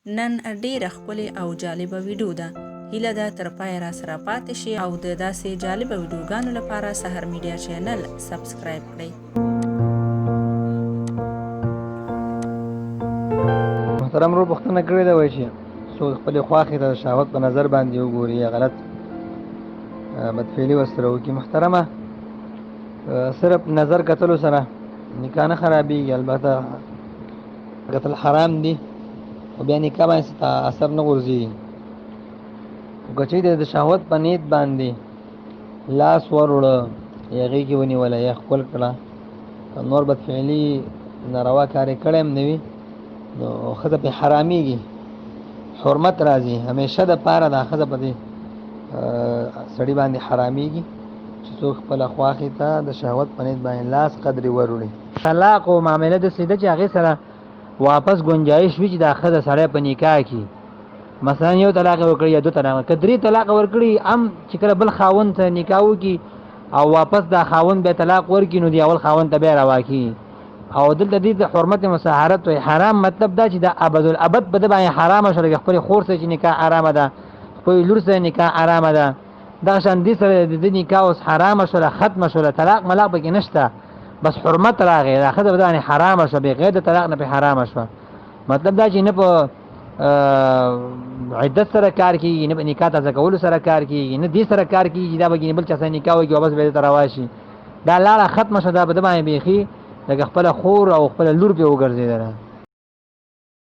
نن ډیره ښکلې او جالبه ویډیو ده. هیله ده تر پای را سره پاتې شي او د داسې جالبه ویډیوګانو لپاره سحر میډیا چینل سبسکرایب کړئ. محترم رو پوښتنه کړې ده وایي چې څوک خپلې خواښې ته د شهوت په نظر باندې وګوري یا غلط بدفعلي ورسره وکړي. محترمه صرف نظر کتلو سره نکاح نه خرابېږي، البته کتل حرام دي خو بیا نکاح باندې اثر نه غورځي. خو که چېرې د شهوت په نیت باندې لاس وروړه یا هغې کې ونیوله یا ښکل کړه، نور بدفعلي ناروا کار یې کړی هم نه وي نو ښځه پرې حرامېږي، حرمت راځي. همیشه دپاره دا ښځه په دې سړي باندې حرامېږي چې څوک خپله خواښې ته د شهوت په نیت باندې لاس قدرې وروړي. طلاق او معامله داسې ده چې هغې سره واپس ګنجایش وي چې دا ښځه سړی په نکاح کړي. مثلا یو طلاق ورکړي یا دو طلاق، که درې طلاق ورکړي هم چې کله بل خاوند ته نکاح وکړي او واپس دا خاوند بیا طلاق ورکړي نو د اول خاوند ته بیا روا کړي. او دلته دې د حرمت مساهرت وایي. حرام مطلب دا چې دا ابدالابد په ده باندې حرامه شوه. خپلې خور سره چې نکاح حرامه ده، خپلې لور سره نکاح حرامه ده، دغه شان دې سره د ده نکاح اوس حرامه شوله، ختمه شوله، طلاق ملاق پکې نشته، بس حرمت راغی، دا ښځه په ده باندې حرامه شوه، بغیر د طلاق نه پې حرامه شوه. مطلب دا چې نه په عدت سره کار کېږي، نه په نکاح تازه کولو سره کار کېږي، نه دې سره کار کېږي چې دا به بل چا سره نکاح وکړي واپس به دې ته روا شي. دا لاره ختمه شوه، دا په ده باندې بیخي لکه خپله خور او خپله لور پې وګرځېدله.